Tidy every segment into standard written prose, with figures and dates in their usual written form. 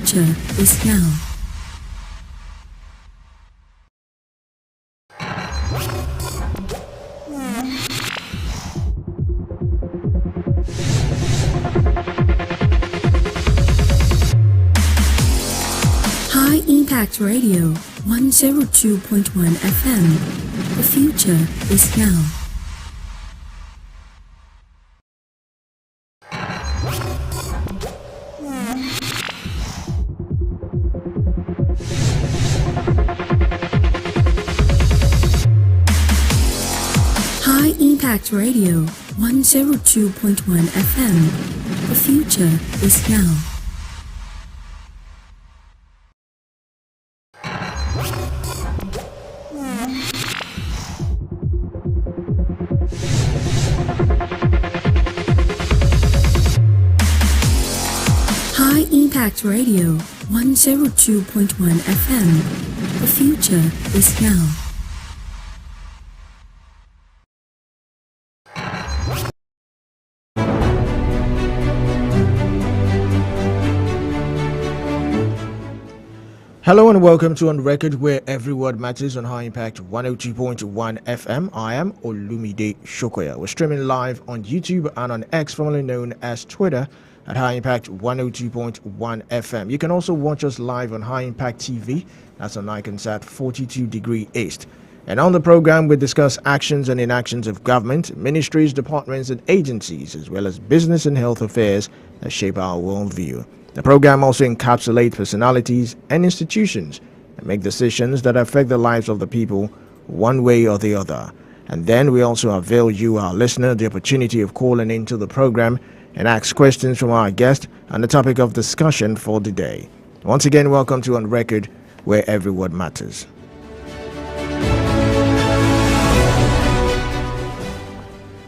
future is now. High Impact Radio 102.1 FM. The future is now. High Impact Radio 102.1 FM. The future is now. High Impact Radio 102.1 FM. The future is now. Hello and welcome to On Record, where every word matters on High Impact 102.1 FM. I am Olumide Shokoya. We're streaming live on YouTube and on X, formerly known as Twitter, at High Impact 102.1 FM. You can also watch us live on High Impact TV. That's on Iconsat 42 degree east. And on the program, we discuss actions and inactions of government, ministries, departments, and agencies, as well as business and health affairs that shape our worldview. The program also encapsulates personalities and institutions that make decisions that affect the lives of the people one way or the other. And then we also avail you, our listener, the opportunity of calling into the program and ask questions from our guest on the topic of discussion for the day. Once again, welcome to On Record, where every word matters.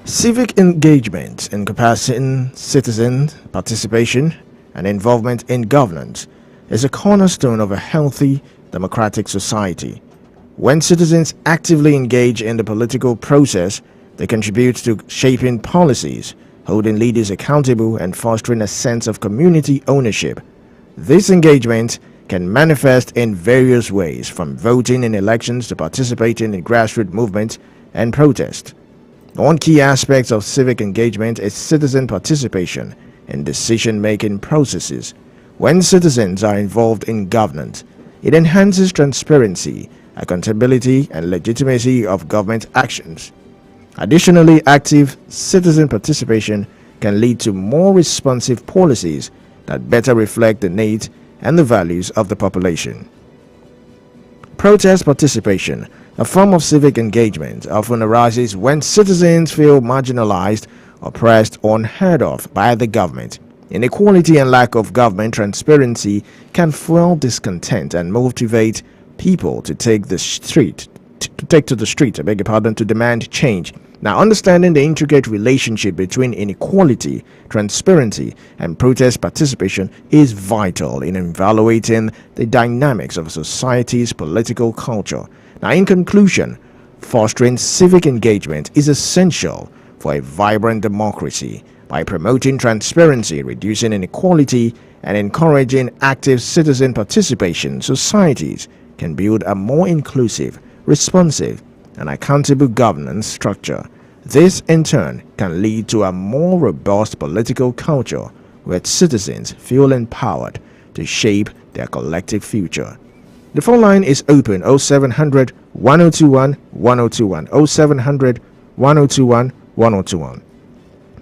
Civic engagement, encompassing citizen participation and involvement in governance, is a cornerstone of a healthy democratic society. When citizens actively engage in the political process, they contribute to shaping policies, holding leaders accountable, and fostering a sense of community ownership. This engagement can manifest in various ways, from voting in elections to participating in grassroots movements and protest. One key aspect of civic engagement is citizen participation in decision-making processes. When citizens are involved in governance, it enhances transparency, accountability, and legitimacy of government actions. Additionally, active citizen participation can lead to more responsive policies that better reflect the needs and the values of the population. Protest participation, a form of civic engagement, often arises when citizens feel marginalized, oppressed, or unheard of by the government. Inequality and lack of government transparency can fuel discontent and motivate people to take to the street, to demand change. Now, understanding the intricate relationship between inequality, transparency, and protest participation is vital in evaluating the dynamics of a society's political culture. Now, in conclusion, fostering civic engagement is essential for a vibrant democracy. By promoting transparency, reducing inequality, and encouraging active citizen participation, societies can build a more inclusive, responsive, and accountable governance structure. This, in turn, can lead to a more robust political culture where citizens feel empowered to shape their collective future. The phone line is open: 0700 1021 1021, 0700 1021 1021.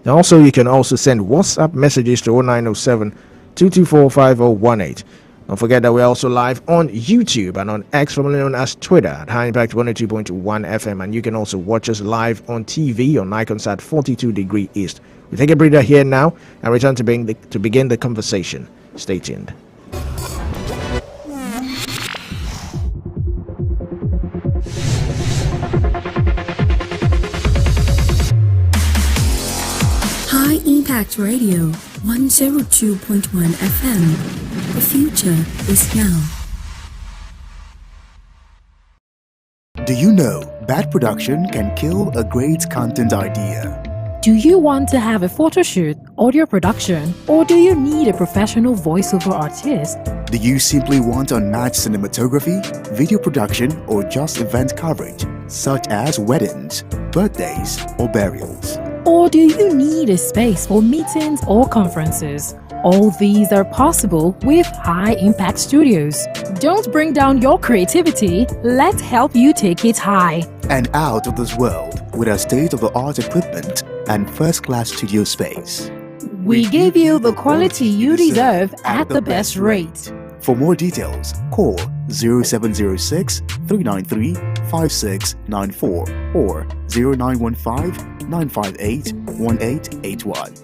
Also, you can also send WhatsApp messages to 0907 224 5018. Don't forget that we're also live on YouTube and on X, formerly known as Twitter, at High Impact 102.1 FM. And you can also watch us live on TV on Iconsat 42 degree east. We take a breather here now and return to begin the conversation. Stay tuned. High Impact Radio 102.1 FM. The future is now. Do you know bad production can kill a great content idea? Do you want to have a photo shoot, audio production, or do you need a professional voiceover artist? Do you simply want unmatched cinematography, video production, or just event coverage, such as weddings, birthdays, or burials? Or do you need a space for meetings or conferences? All these are possible with High Impact Studios. Don't bring down your creativity, let's help you take it high. And out of this world with our state-of-the-art equipment and first-class studio space. We give you the quality you deserve at the best rate. For more details, call 0706 393 5694 or 0915 958 1881.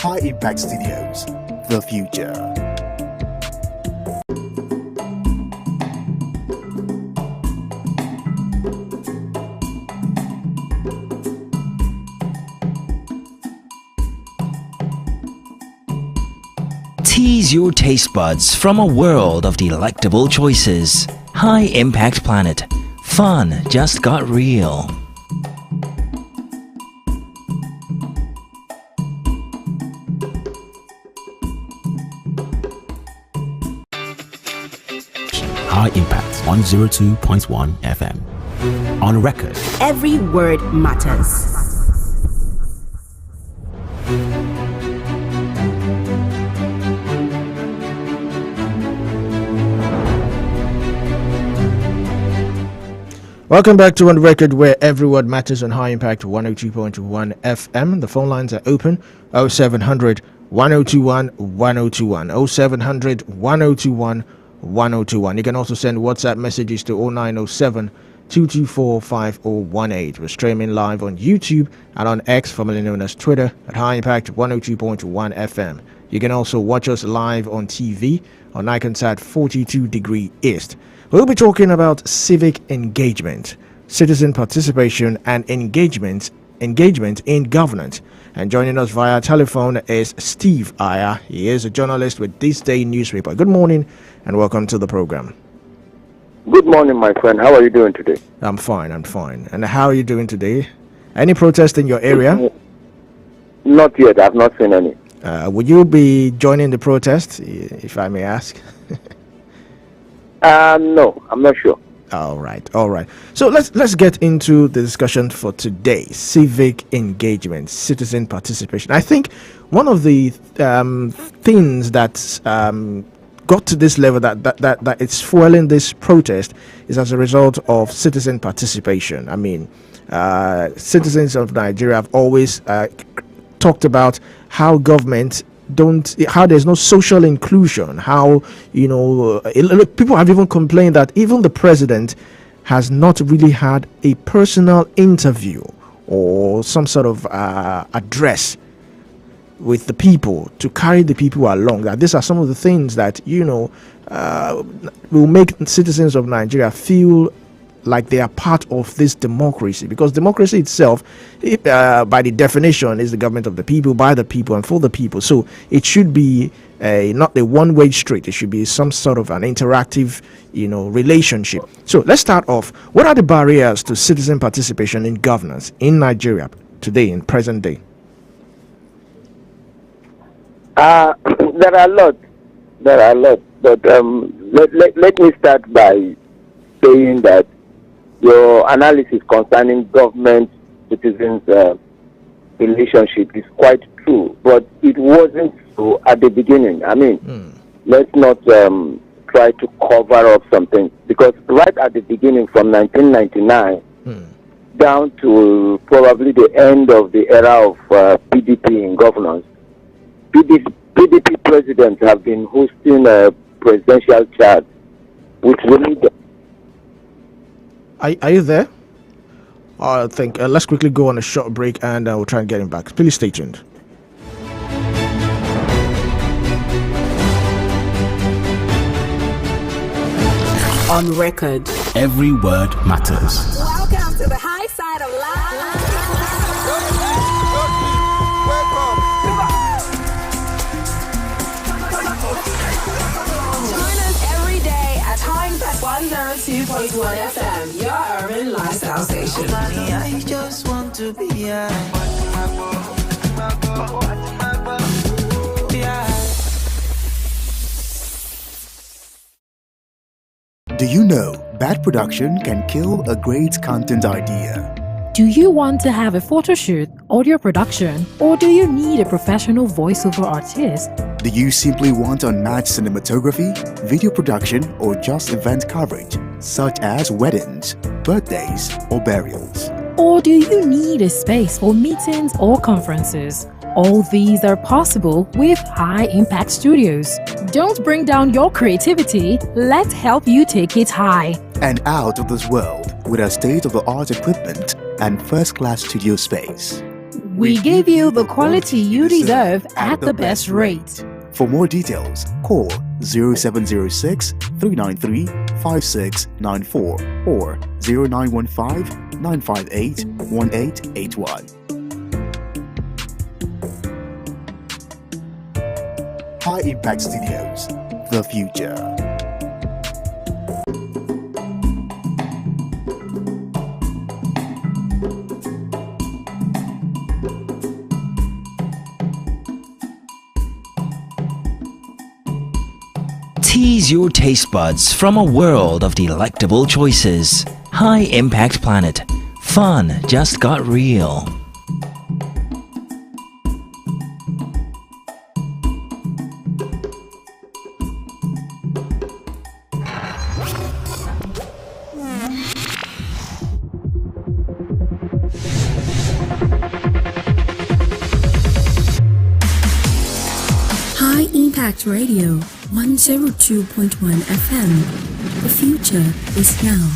High Impact Studios, the future. Tease your taste buds from a world of delectable choices. High Impact Planet. Fun just got real. High Impact 102.1 FM. On record. Every word matters. Welcome back to On Record, where every word matters on High Impact 102.1 FM. The phone lines are open 0700 1021 1021 0700 1021 1021. You can also send WhatsApp messages to 0907 224 5018. We're streaming live on YouTube and on X, formerly known as Twitter, at High Impact 102.1 FM. You can also watch us live on TV on Iconsat 42 degree East. We'll be talking about civic engagement, citizen participation, and engagement in governance. And joining us via telephone is Steve Aya. He is a journalist with This Day newspaper. Good morning and welcome to the program. Good morning, my friend. How are you doing today? I'm fine. And how are you doing today? Any protest in your area? Not yet. I've not seen any. Would you be joining the protest, if I may ask? No, I'm not sure. All right. So let's get into the discussion for today: civic engagement, citizen participation. I think one of the things that got to this level that it's fueling this protest is as a result of citizen participation. I mean, citizens of Nigeria have always talked about how how there's no social inclusion, how people have even complained that even the president has not really had a personal interview or some sort of address with the people to carry the people along. That these are some of the things that will make citizens of Nigeria feel like they are part of this democracy, because democracy itself, by the definition, is the government of the people, by the people, and for the people. So it should be not a one-way street. It should be some sort of an interactive, relationship. So let's start off. What are the barriers to citizen participation in governance in Nigeria today, in present day? There are a lot. But let me start by saying that your analysis concerning government-citizens relationship is quite true, but it wasn't so at the beginning. I mean, let's not try to cover up something, because right at the beginning, from 1999 down to probably the end of the era of PDP in governance, PDP presidents have been hosting a presidential chat with the Are you there? I think let's quickly go on a short break and we'll try and get him back. Please stay tuned. On record. Every word matters. Welcome to the high side of life. Join us every day at High Impact 102.1 FM, your urban lifestyle station. I just want to be Do you know bad production can kill a great content idea? Do you want to have a photo shoot, audio production, or do you need a professional voiceover artist? Do you simply want unmatched cinematography, video production, or just event coverage, such as weddings, birthdays, or burials? Or do you need a space for meetings or conferences? All these are possible with High Impact Studios. Don't bring down your creativity, let's help you take it high. And out of this world with our state-of-the-art equipment and first-class studio space. We give you the quality you deserve at the best rate. For more details, call 0706 393 5694 or 0915 958 1881. High Impact Studios, the future. Tease your taste buds from a world of delectable choices. High Impact Planet. Fun just got real. High Impact Radio 102.1 FM. The future is now.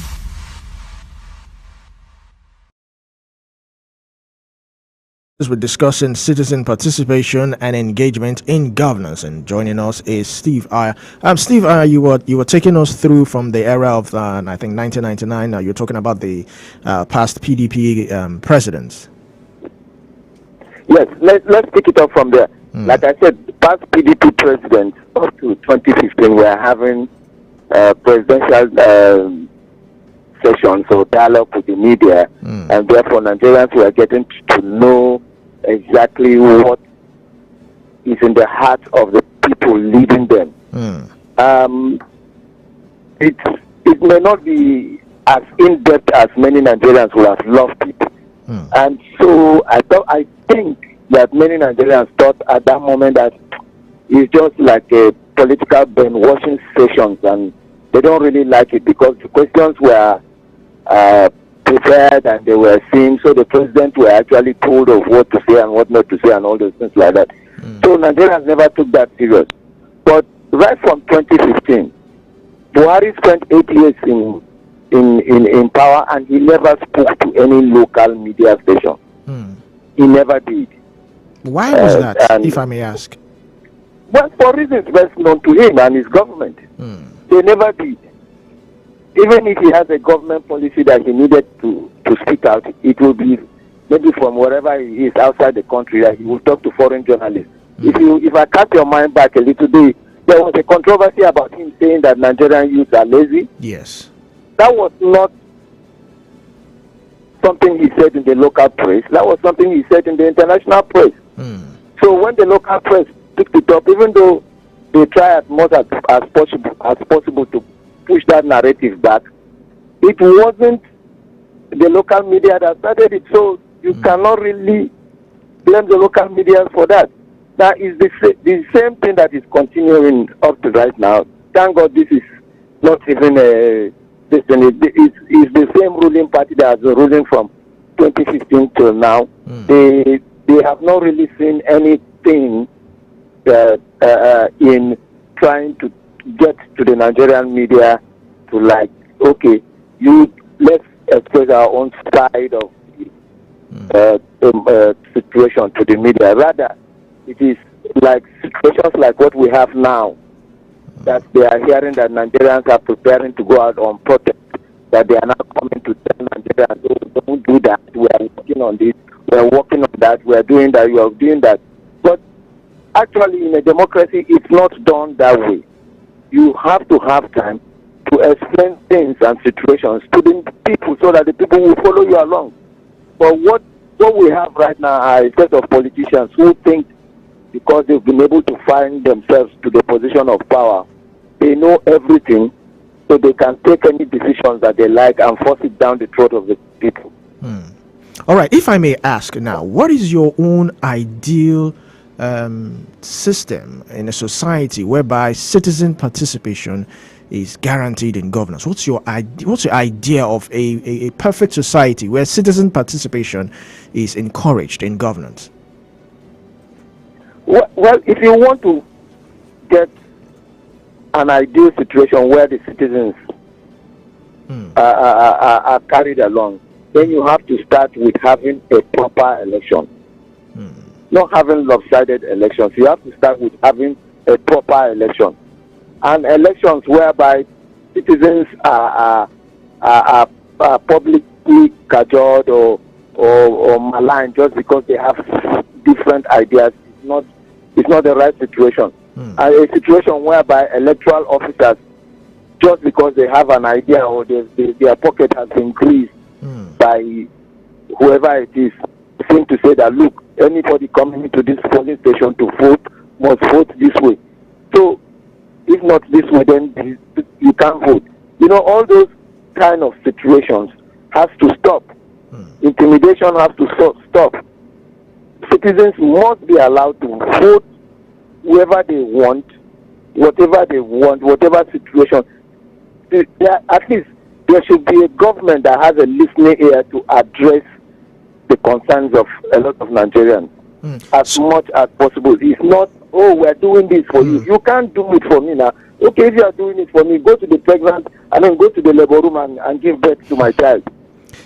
We're discussing citizen participation and engagement in governance, and joining us is Steve Iyer. Steve Iyer, you were taking us through from the era of I think 1999. You're talking about the past PDP presidents. Yes, let's pick it up from there. Like I said, the past PDP presidents up to 2015 were having presidential sessions or dialogue with the media, and therefore Nigerians were getting to know exactly what is in the heart of the people leading them. It may not be as in-depth as many Nigerians would have loved it. And so I think that many Nigerians thought at that moment that it's just like a political brainwashing sessions, and they don't really like it because the questions were prepared and they were seen, so the president were actually told of what to say and what not to say and all those things like that. So Nigerians never took that serious. But right from 2015, Buhari spent 8 years in power, and he never spoke to any local media station. He never did. Why was that, if I may ask? Well, for reasons best known to him and his government. They never did. Even if he has a government policy that he needed to speak out, it will be maybe from wherever he is outside the country that he will talk to foreign journalists. If I cast your mind back a little bit, there was a controversy about him saying that Nigerian youth are lazy. Yes. That was not something he said in the local press. That was something he said in the international press. So when the local press picked it up, even though they try as much as possible to push that narrative back, it wasn't the local media that started it. So you cannot really blame the local media for that. That is the same thing that is continuing up to right now. Thank God this is not even a destiny. It's the same ruling party that has been ruling from 2015 till now. They have not really seen anything in trying to get to the Nigerian media to like, okay, let's express our own side of the situation to the media. Rather, it is like situations like what we have now, that they are hearing that Nigerians are preparing to go out on protest, that they are now coming to tell Nigerians, oh, don't do that, we are working on this, we are working on that, we are doing that, you are doing that. But actually, in a democracy, it's not done that way. You have to have time to explain things and situations to the people so that the people will follow you along. But what we have right now are a set of politicians who think because they've been able to find themselves to the position of power, they know everything, so they can take any decisions that they like and force it down the throat of the people. All right, if I may ask now, what is your own ideal system in a society whereby citizen participation is guaranteed in governance? What's your idea of a perfect society where citizen participation is encouraged in governance? Well, if you want to get an ideal situation where the citizens are carried along, then you have to start with having a proper election. Not having lopsided elections. You have to start with having a proper election. And elections whereby citizens are publicly cajoled or maligned just because they have different ideas. It's not the right situation. A situation whereby electoral officers, just because they have an idea or their pocket has been greased by whoever it is, seem to say that, look, anybody coming into this polling station to vote must vote this way. So, if not this way, then you can't vote. All those kind of situations has to stop. Intimidation has to stop. Citizens must be allowed to vote whoever they want, whatever situation. At least there should be a government that has a listening ear to address the concerns of a lot of Nigerians as much as possible. It's not, we're doing this for you. You can't do it for me now. Okay, if you are doing it for me, go to the pregnant and then go to the labor room and give birth to my child.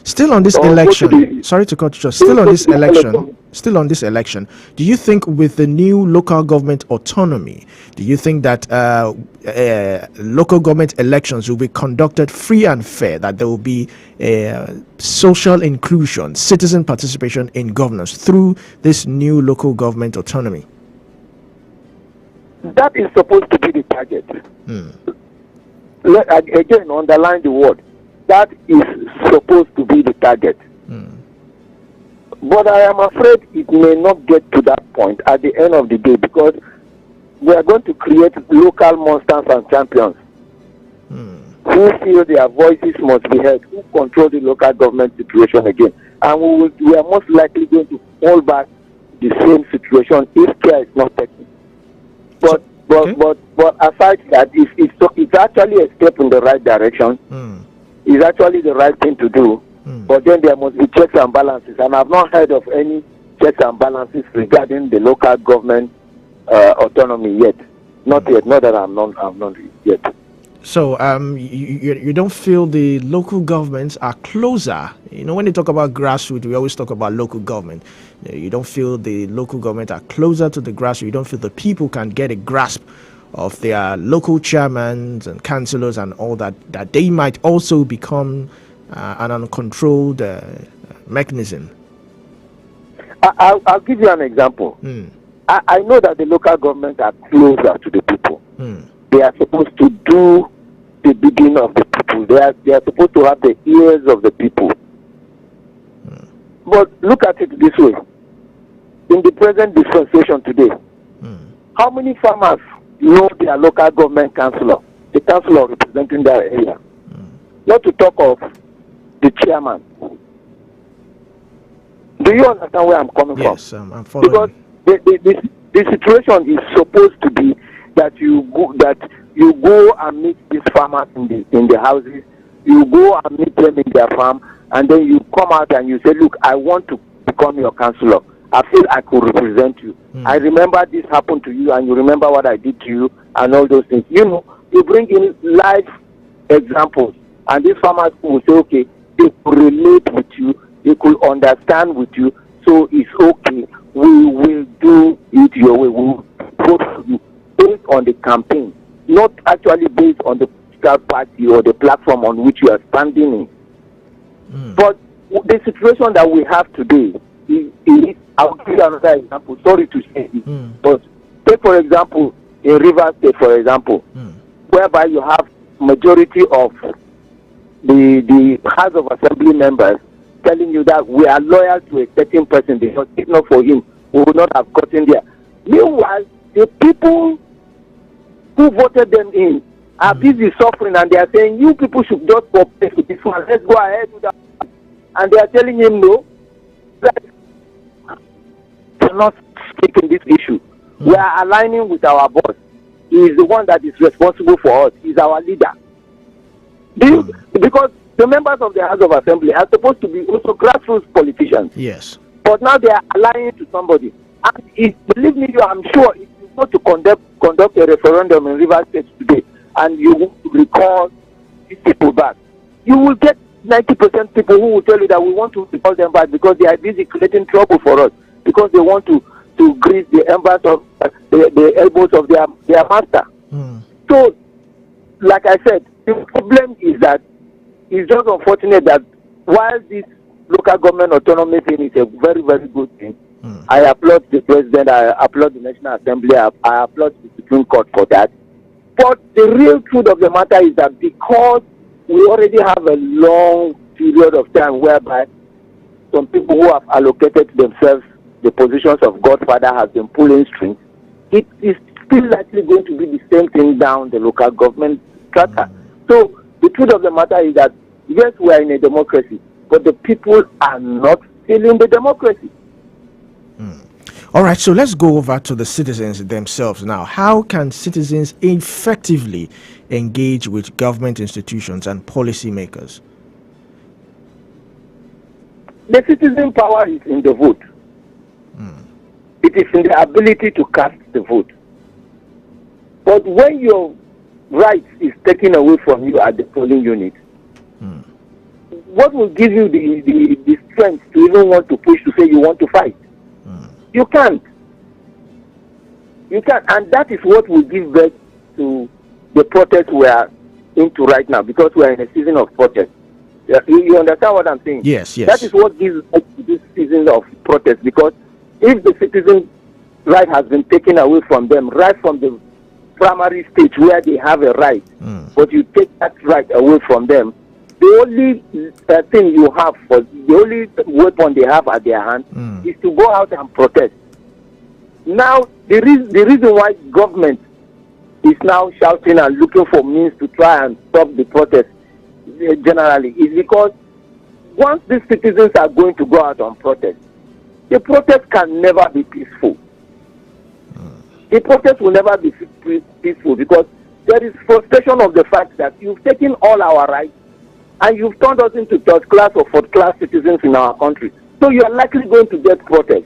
Still on this election, sorry to cut you short, still on this election, do you think with the new local government autonomy, do you think that local government elections will be conducted free and fair, that there will be social inclusion, citizen participation in governance through this new local government autonomy? That is supposed to be the target. Again, underline the word. That is supposed to be the target. But I am afraid it may not get to that point at the end of the day, because we are going to create local monsters and champions who feel their voices must be heard, who control the local government situation again. And we are most likely going to fall back the same situation if care is not taken. But aside that, it's actually a step in the right direction. It's actually the right thing to do. But then there must be checks and balances, and I've not heard of any checks and balances regarding the local government autonomy yet. Not yet. Not that I'm not yet. So you don't feel the local governments are closer? When they talk about grassroots, we always talk about local government. You don't feel the local government are closer to the grassroots? You don't feel the people can get a grasp of their local chairmen and councillors and all that they might also become an uncontrolled mechanism? I'll give you an example. I know that the local governments are closer to the people. They are supposed to do the bidding of the people. They are supposed to have the ears of the people. But look at it this way. In the present dispensation today, how many farmers know their local government councillor, the councillor representing their area? Not to talk of the chairman. Do you understand where I'm coming from? Yes, I'm following. Because the situation is supposed to be that you go and meet these farmers in the houses, you go and meet them in their farm, and then you come out and you say, look, I want to become your councillor. I feel I could represent you. I remember this happened to you, and you remember what I did to you, and all those things. You bring in live examples, and these farmers will say, okay, they could relate with you, they could understand with you, so it's okay. We will do it your way. We will vote for you based on the campaign, not actually based on the political party or the platform on which you are standing in. But the situation that we have today I'll give you another example. Sorry to say it, but take for example in Rivers State, for example, whereby you have majority of the House of Assembly members telling you that we are loyal to a certain person, because if not for him, we would not have gotten there. Meanwhile, the people who voted them in are busy suffering, and they are saying, you people should just cooperate with this one. Let's go ahead with that. And they are telling him, no, that cannot speak in this issue. We are aligning with our boss. He is the one that is responsible for us. He is our leader. Because the members of the House of Assembly are supposed to be also grassroots politicians. Yes. But now they are aligning to somebody. And believe me, I'm sure if you want to conduct a referendum in Rivers State today, and you want to recall these people back, you will get 90% people who will tell you that we want to recall them back because they are busy creating trouble for us, because they want to grease the embers of the elbows of their master. So, like I said, the problem is that it's just unfortunate that while this local government autonomy thing is a very, very good thing, I applaud the president, I applaud the National Assembly, I applaud the Supreme Court for that. But the real truth of the matter is that because we already have a long period of time whereby some people who have allocated to themselves the positions of Godfather have been pulling strings, it is still likely going to be the same thing down the local government strata. So the truth of the matter is that, yes, we are in a democracy, but the people are not feeling the democracy. All right, so let's go over to the citizens themselves now. How can citizens effectively engage with government institutions and policymakers? The citizen power is in the vote. It is in the ability to cast the vote. But when your rights is taken away from you at the polling unit, what will give you the strength to even want to push to say you want to fight? You can't. You can't. And that is what will give birth to the protest we are into right now, because we are in a season of protest. You understand what I'm saying? Yes, yes. That is what gives birth to this season of protest, because if the citizen right has been taken away from them right from the primary stage where they have a right, but you take that right away from them, the only thing you have, the only weapon they have at their hand is to go out and protest. Now, the reason why government is now shouting and looking for means to try and stop the protest generally is because once these citizens are going to go out on protest, the protest can never be peaceful. The protest will never be peaceful because there is frustration of the fact that you've taken all our rights and you've turned us into third-class or fourth-class citizens in our country. So you are likely going to get protests,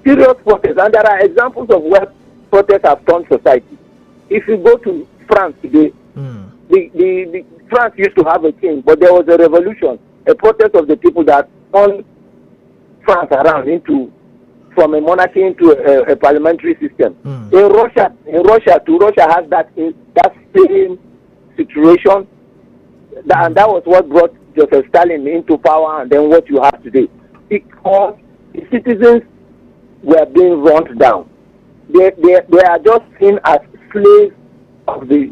serious protests. And there are examples of where protests have turned society. If you go to France today, the France used to have a king, but there was a revolution, a protest of the people that turned France around from a monarchy into a parliamentary system. In Russia has that same situation. And that was what brought Joseph Stalin into power and then what you have today. Because the citizens were being run down. They are just seen as slaves of the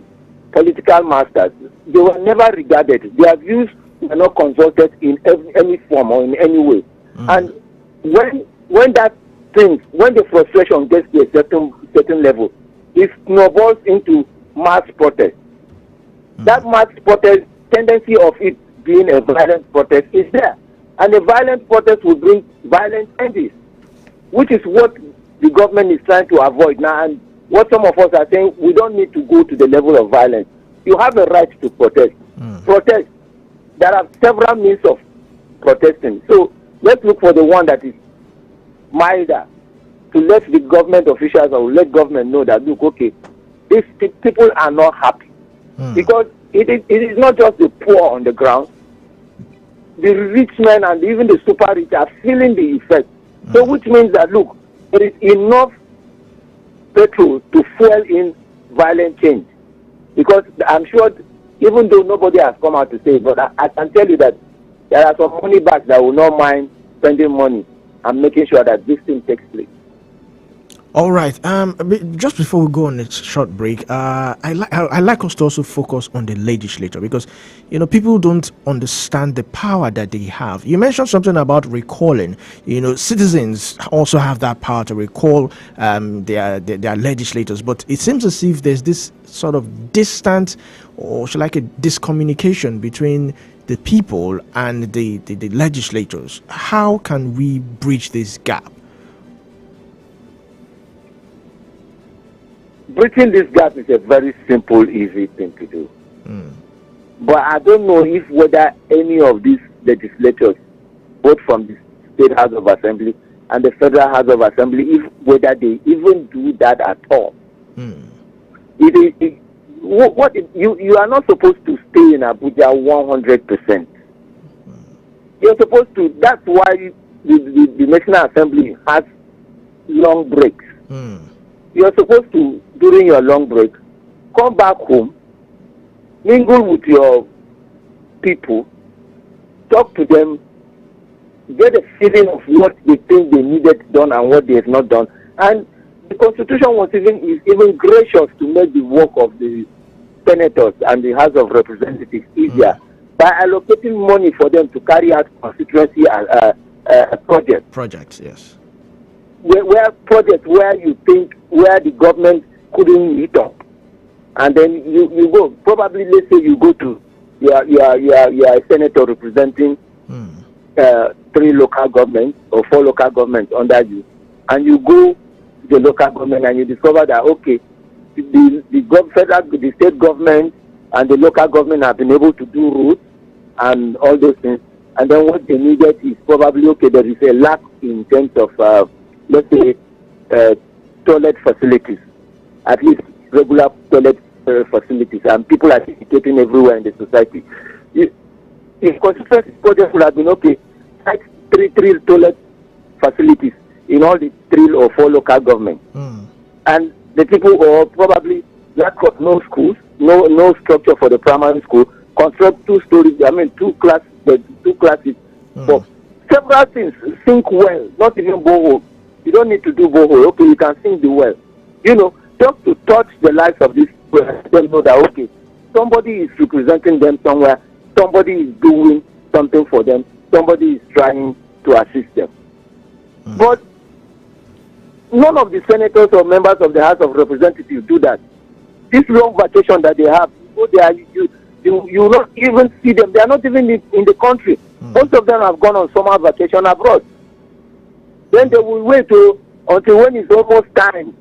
political masters. They were never regarded. Their views were not consulted in any form or in any way. And when the frustration gets to a certain level, it snowballs into mass protest. That mass protest, tendency of it being a violent protest is there. And a violent protest will bring violent changes, which is what the government is trying to avoid now. And what some of us are saying, we don't need to go to the level of violence. You have a right to protest. Protest. There are several means of protesting. So let's look for the one that is milder, to let the government officials or let government know that, look, okay, these people are not happy. Because it is not just the poor on the ground. The rich men and even the super rich are feeling the effect. So which means that, look, there is enough petrol to fuel in violent change. Because I'm sure, even though nobody has come out to say it, but I can tell you that there are some money bags that will not mind spending money and making sure that this thing takes place. All right. Just before we go on a short break, I like us to also focus on the legislature because, people don't understand the power that they have. You mentioned something about recalling. Citizens also have that power to recall their legislators, but it seems as if there's this sort of distant, or should I like a discommunication between the people and the legislators. How can we bridge this gap? Bridging this gap is a very simple, easy thing to do. But I don't know if whether any of these legislators, both from the State House of Assembly and the Federal House of Assembly, whether they even do that at all. You are not supposed to stay in Abuja 100%. You're supposed to. That's why the National Assembly has long breaks. You're supposed to, during your long break, come back home, mingle with your people, talk to them, get a feeling of what they think they needed done and what they have not done. And the Constitution is even gracious to make the work of the senators and the House of Representatives easier by allocating money for them to carry out constituency projects. Projects, yes. Where projects where you think where the government couldn't meet up, and then you go. Probably, let's say you go to you are a senator representing 3 local governments or 4 local governments under you, and you go to the local government and you discover that the state government and the local government have been able to do roads and all those things, and then what they needed is probably there is a lack in terms of let's say toilet facilities, at least regular toilet facilities, and people are defecating everywhere in the society. The constituency project would have been like three toilet facilities in all the 3 or 4 local governments, and the people or probably lack of no schools, no structure for the primary school, construct 2 stories. Two classes for several things. Sink well, not even borehole. You don't need to do borehole. You can sink the well. Just to touch the lives of these people, let them know that somebody is representing them somewhere. Somebody is doing something for them. Somebody is trying to assist them. But none of the senators or members of the House of Representatives do that. This long vacation that they have, you not even see them. They are not even in the country. Most of them have gone on summer vacation abroad. Then they will wait until when it's almost time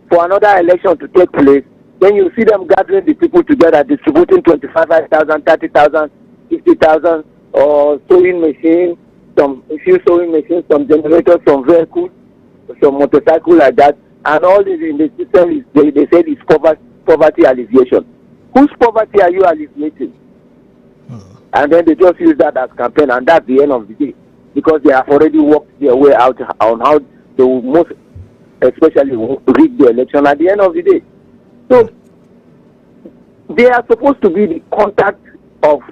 for another election to take place. Then you see them gathering the people together, distributing 25,000, 30,000, 50,000, or sewing machines, a few sewing machines, some generators, some vehicles, some motorcycle like that. And all this in the system they say is poverty alleviation. Whose poverty are you alleviating? And then they just use that as campaign, and that's the end of the day. Because they have already worked their way out on how they will most especially rig the election at the end of the day. So they are supposed to be the contact of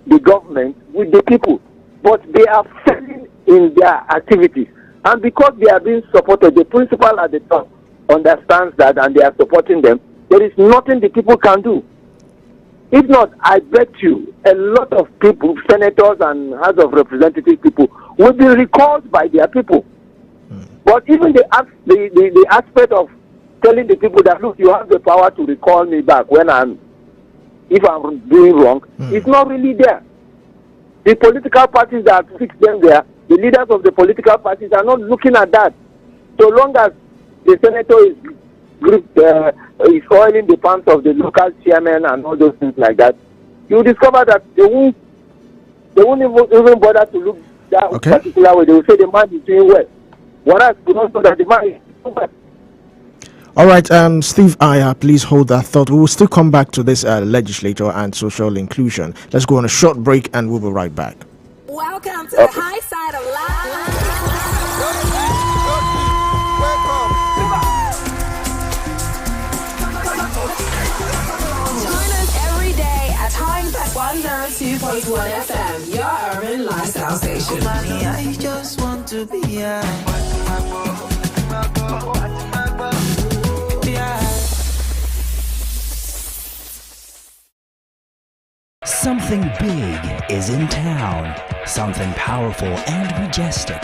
the government with the people, but they are failing in their activities. And because they are being supported, the principal at the top understands that and they are supporting them, there is nothing the people can do. If not, I bet you a lot of people, senators and House of Representative people, will be recalled by their people. But even the aspect of telling the people that, look, you have the power to recall me back if I'm doing wrong, it's not really there. The political parties that fix them there, the leaders of the political parties are not looking at that. So long as the senator is oiling the pants of the local chairman and all those things like that, you discover that they won't even bother to look that particular way. They will say the man is doing well. Whereas we don't know that the man is doing well. All right, Steve Aya, please hold that thought. We will still come back to this legislator and social inclusion. Let's go on a short break and we'll be right back. Welcome to the high side of life. Join us every day at High Impact 102.1 FM, your urban lifestyle station. I just want to be Something big is in town. Something powerful and majestic.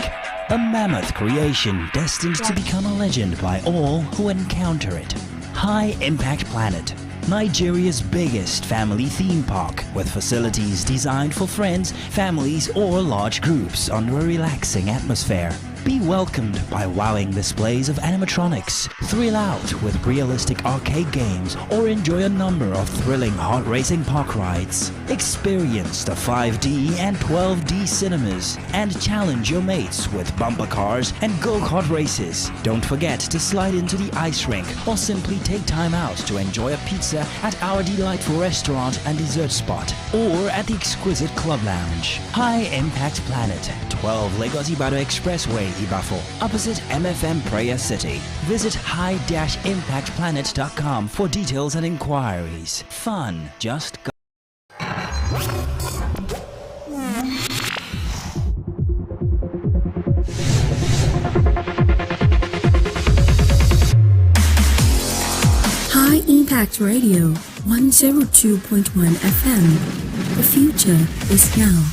A mammoth creation destined to become a legend by all who encounter it. High Impact Planet, Nigeria's biggest family theme park with facilities designed for friends, families, or large groups under a relaxing atmosphere. Be welcomed by wowing displays of animatronics, thrill out with realistic arcade games, or enjoy a number of thrilling heart-racing park rides. Experience the 5D and 12D cinemas and challenge your mates with bumper cars and go-kart races. Don't forget to slide into the ice rink or simply take time out to enjoy a pizza at our delightful restaurant and dessert spot or at the exquisite club lounge. High Impact Planet, 12 Lagos Ibadan Expressway, Ibafo, opposite MFM Prayer City. Visit high-impactplanet.com for details and inquiries. Fun just go. High Impact Radio 102.1 FM. The future is now.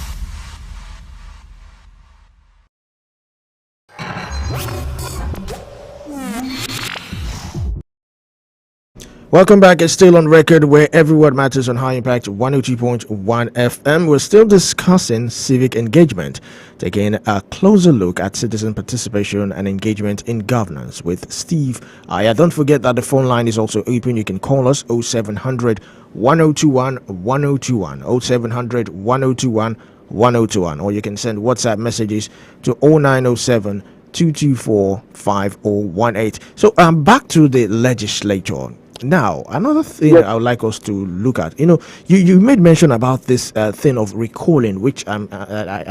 Welcome back. It's still on record where every word matters on High Impact 102.1 FM. We're still discussing civic engagement, taking a closer look at citizen participation and engagement in governance with Steve. Don't forget that the phone line is also open. You can call us 0700 1021 1021, 0700 1021 1021, or you can send WhatsApp messages to 0907 224 5018. So back to the legislature. Now, another thing I would like us to look at, you made mention about this thing of recalling, which I'm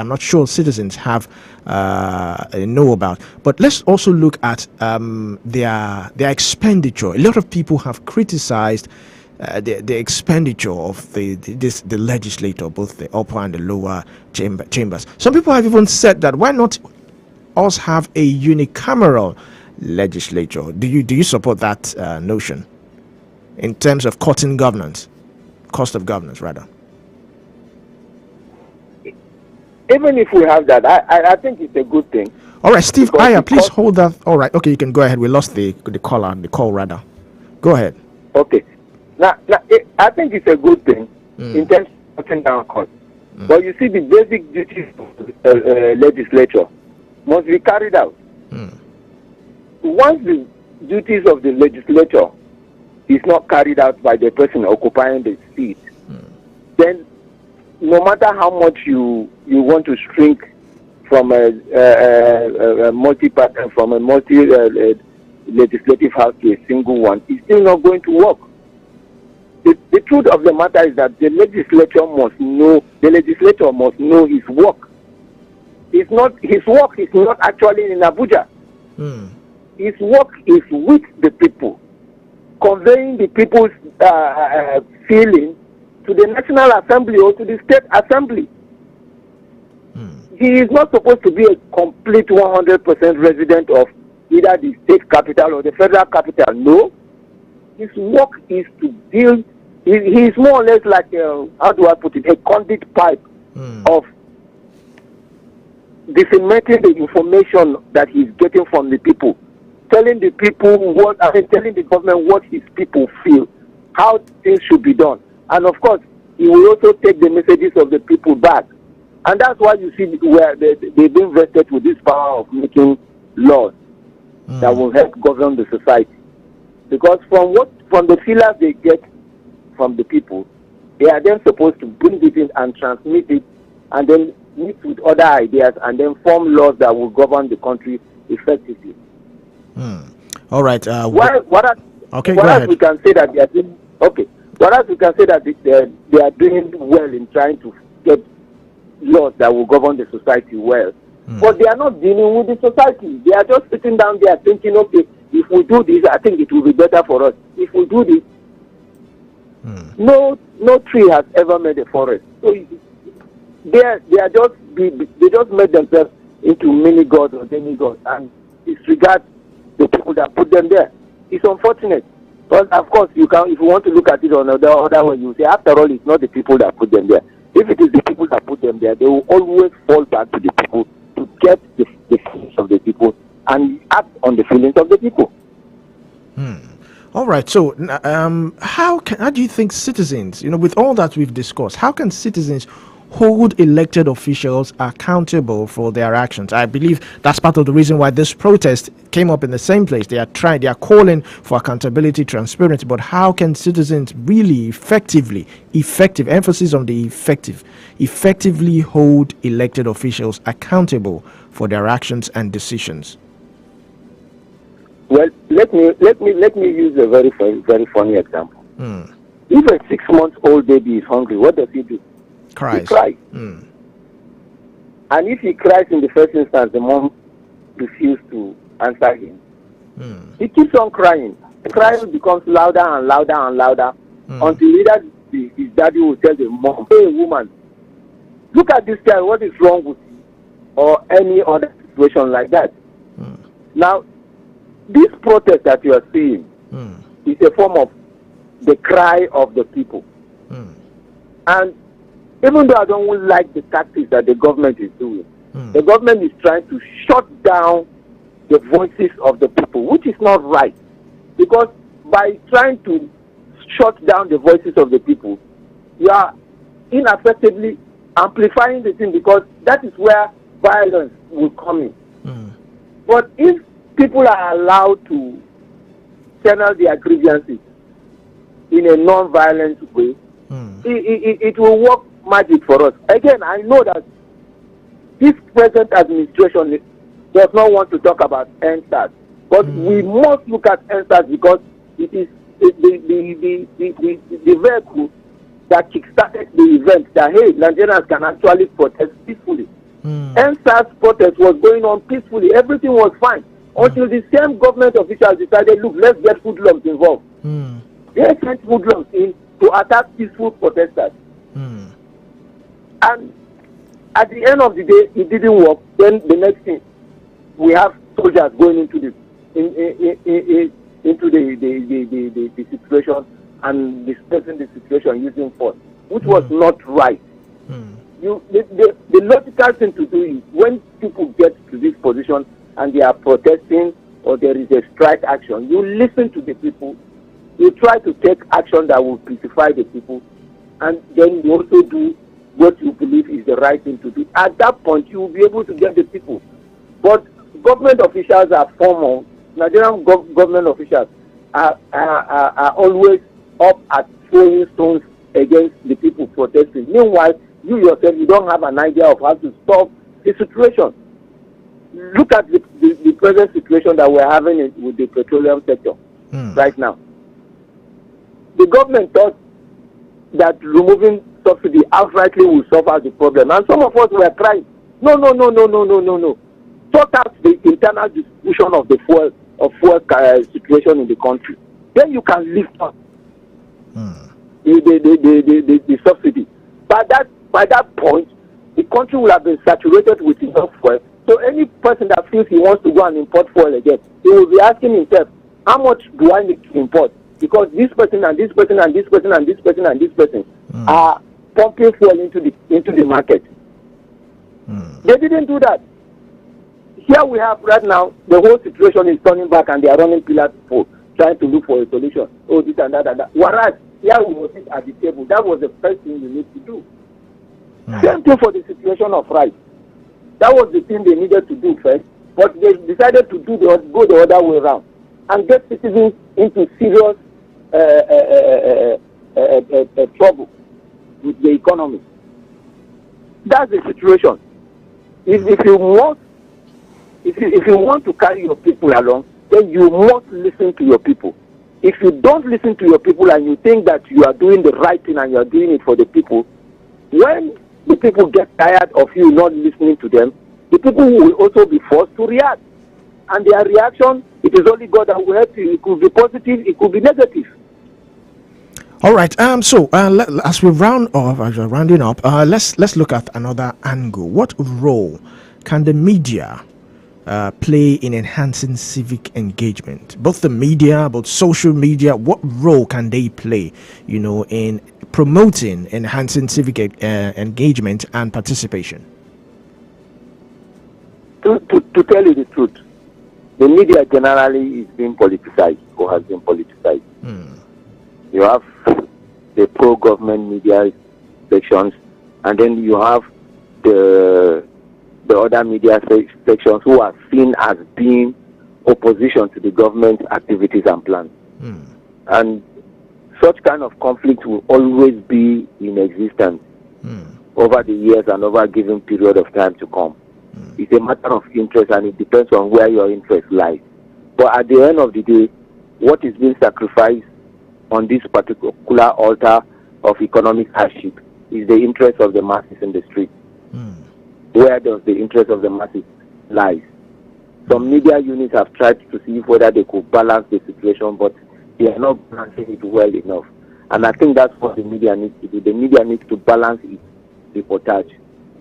not sure citizens have know about. But let's also look at their expenditure. A lot of people have criticized the expenditure of the legislature, both the upper and the lower chambers. Some people have even said that why not us have a unicameral legislature? Do you support that notion? In terms of cutting governance, cost of governance, rather. Even if we have that, I think it's a good thing. All right, Steve Aya, please hold that. All right, okay, you can go ahead. We lost the call rather. Go ahead. Okay. Now I think it's a good thing in terms of cutting down costs. But you see, the basic duties of the legislature must be carried out. Once the duties of the legislature is not carried out by the person occupying the seat, then no matter how much you want to shrink from a multi-party, from a legislative house to a single one, it's still not going to work. The truth of the matter is that the legislature must know his work. His work is not actually in Abuja. His work is with the people, conveying the people's feeling to the National Assembly or to the State Assembly. He is not supposed to be a complete 100% resident of either the state capital or the federal capital. No. His work is to deal, he is more or less like, how do I put it, a conduit pipe of disseminating the information that he's getting from the people, telling the government what his people feel, how things should be done. And of course, he will also take the messages of the people back. And that's why you see where they've been vested with this power of making laws that will help govern the society. Because from the feelers they get from the people, they are then supposed to bring it in and transmit it, and then mix with other ideas, and then form laws that will govern the country effectively. All right. What else we can say that they are doing? Okay. What else we can say that they are doing well in trying to get laws that will govern the society well, but they are not dealing with the society. They are just sitting down there thinking, okay, if we do this, I think it will be better for us. If we do this, no tree has ever made a forest. So they just made themselves into mini gods or demigods and disregard the people that put them there. It's unfortunate. But of course, you can, if you want to look at it on the other way, you say, after all, it's not the people that put them there. If it is the people that put them there, they will always fall back to the people to get the feelings of the people and act on the feelings of the people. All right. So, how do you think citizens, with all that we've discussed, how can citizens hold elected officials accountable for their actions? I believe that's part of the reason why this protest came up in the same place. They are calling for accountability, transparency, but how can citizens really effective emphasis on the effectively hold elected officials accountable for their actions and decisions? Well, let me use a very funny example. If a 6-month-old baby is hungry, what does he do? Cries. He cries. And if he cries in the first instance, the mom refuses to answer him. He keeps on crying. The crying becomes louder and louder and louder until either his daddy will tell the mom, "Hey, woman, look at this child. What is wrong with you?" Or any other situation like that. Now, this protest that you are seeing is a form of the cry of the people. And even though I don't like the tactics that the government is doing, the government is trying to shut down the voices of the people, which is not right. Because by trying to shut down the voices of the people, you are ineffectively amplifying the thing, because that is where violence will come in. But if people are allowed to channel their grievances in a non-violent way, it will work magic for us. Again, I know that this present administration does not want to talk about NSAS, but we must look at NSAS because it is the vehicle that kickstarted the event that, hey, Nigerians can actually protest peacefully. NSAS protest was going on peacefully. Everything was fine until the same government officials decided, look, let's get hoodlums involved. They sent hoodlums in to attack peaceful protesters. And at the end of the day, it didn't work. Then the next thing, we have soldiers going into the situation and dispersing the situation using force, which was not right. The logical thing to do is, when people get to this position and they are protesting or there is a strike action, you listen to the people, you try to take action that will pacify the people, and then you also do what you believe is the right thing to do. At that point, you will be able to get the people. But government officials are formal. Nigerian government officials are always up at throwing stones against the people protesting. Meanwhile, you yourself, you don't have an idea of how to stop the situation. Look at the present situation that we're having with the petroleum sector right now. The government thought that removing subsidy outrightly will solve the problem, and some of us were crying, no. Sort out the internal distribution of the fuel situation in the country. Then you can lift up the subsidy. By that point, the country will have been saturated with enough fuel. So any person that feels he wants to go and import fuel again, he will be asking himself, how much do I need to import? Because this person and this person and this person and this person and this person are pumping fuel into the market. They didn't do that. Here we have right now, the whole situation is turning back and they are running pillars for trying to look for a solution. Oh, this and that and that. Whereas here we will sit at the table. That was the first thing you need to do. Same thing for the situation of rights. That was the thing they needed to do first, but they decided to go the other way around and get citizens into serious trouble with the economy. That's the situation. If you want to carry your people along, then you must listen to your people. If you don't listen to your people and you think that you are doing the right thing and you are doing it for the people, when the people get tired of you not listening to them, the people will also be forced to react. And their reaction, it is only God that will help you. It could be positive, it could be negative. All right. So as we rounding up, let's look at another angle. What role can the media play in enhancing civic engagement? Both the media, both social media, what role can they play, in promoting, enhancing civic engagement and participation? To tell you the truth, the media generally is being politicized or has been politicized. You have the pro-government media sections, and then you have the other media sections who are seen as being opposition to the government's activities and plans. And such kind of conflict will always be in existence over the years and over a given period of time to come. It's a matter of interest, and it depends on where your interest lies. But at the end of the day, what is being sacrificed on this particular altar of economic hardship is the interest of the masses in the street. Where does the interest of the masses lie? Some media units have tried to see whether they could balance the situation, but they are not balancing it well enough. And I think that's what the media needs to do. The media needs to balance its reportage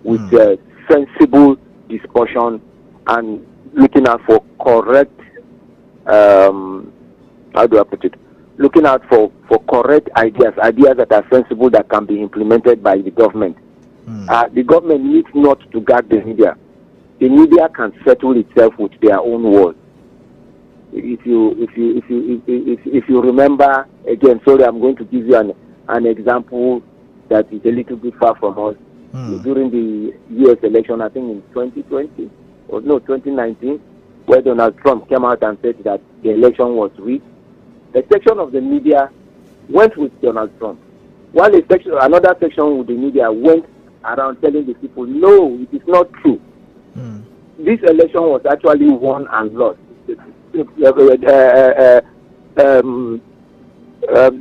with sensible discussion and looking out for correct, how do I put it? Looking out for correct ideas that are sensible, that can be implemented by the government. The government needs not to guard the media. The media can settle itself with their own words. If you remember, again, sorry, I'm going to give you an example that is a little bit far from us. During the U.S. election, I think in 2019, where Donald Trump came out and said that the election was rigged, a section of the media went with Donald Trump, while another section with the media went around telling the people, no, it is not true. This election was actually won and lost.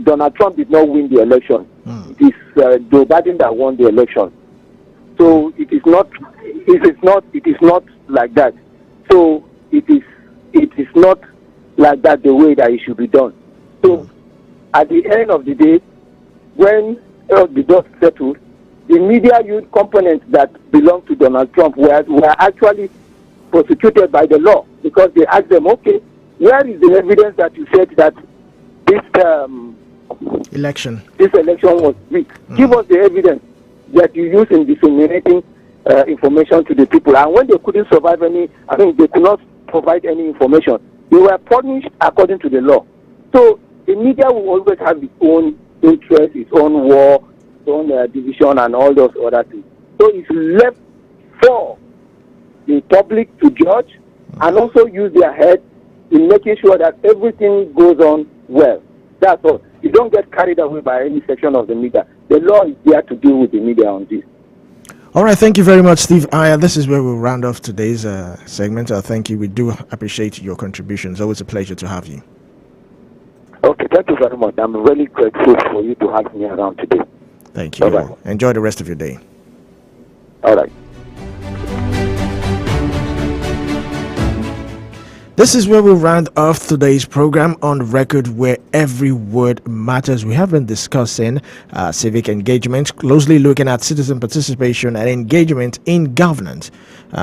Donald Trump did not win the election. It is Joe Biden that won the election. So it is not like that. So it is not like that the way that it should be done. So at the end of the day, when the dust settled, the media youth components that belong to Donald Trump were actually prosecuted by the law, because they asked them, okay, where is the evidence that you said that this election was rigged? Give us the evidence that you use in disseminating information to the people. And when they couldn't they could not provide any information, they were punished according to the law. So the media will always have its own interest, its own war, its own division, and all those other things. So it's left for the public to judge and also use their head in making sure that everything goes on well. That's all. You don't get carried away by any section of the media. The law is there to deal with the media on this. All right, thank you very much, Steve Aya. This is where we'll round off today's segment. Thank you. We do appreciate your contributions. Always a pleasure to have you. Okay, thank you very much. I'm really grateful for you to have me around today. Thank you. Bye-bye. Enjoy the rest of your day. All right. This is where we round off today's program on record, where every word matters. We have been discussing civic engagement, closely looking at citizen participation and engagement in governance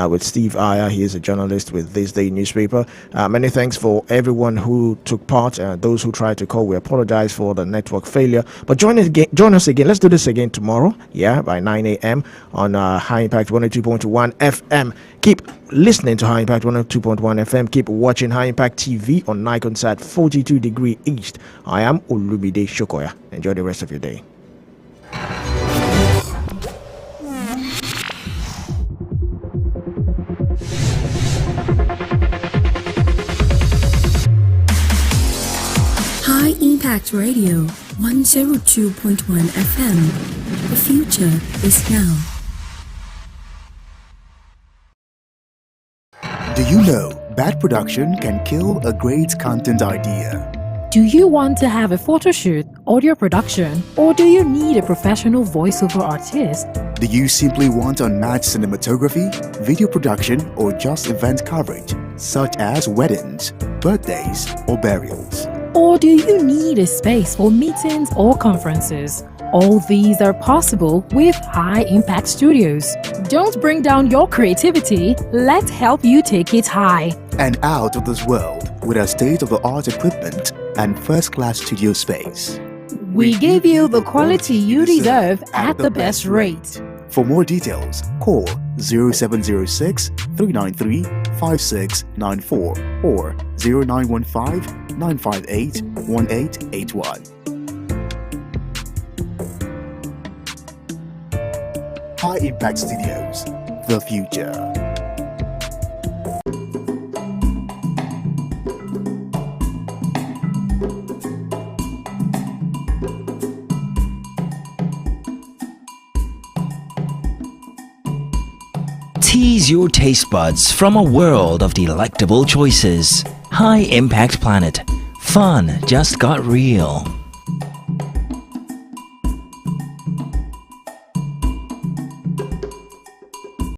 with Steve Aya. He is a journalist with This Day newspaper. Many thanks for everyone who took part. Those who tried to call, we apologize for the network failure. But join us again. Let's do this again tomorrow, by 9 a.m. on High Impact 102.1 FM. Keep listening to High Impact 102.1 FM. Keep watching High Impact TV on Nikonsat 42 degree east. I am Olubide Shokoya. Enjoy the rest of your day. High Impact Radio 102.1 FM. The future is now. Do you know bad production can kill a great content idea? Do you want to have a photo shoot, audio production, or do you need a professional voiceover artist? Do you simply want unmatched cinematography, video production, or just event coverage, such as weddings, birthdays, or burials? Or do you need a space for meetings or conferences? All these are possible with High Impact Studios. Don't bring down your creativity, let's help you take it high. And out of this world with our state-of-the-art equipment and first-class studio space. We give you the quality you deserve at the best rate. For more details, call 0706 393 5694 or 0915 958 1881. High Impact Studios, the future. Tease your taste buds from a world of delectable choices. High Impact Planet. Fun just got real.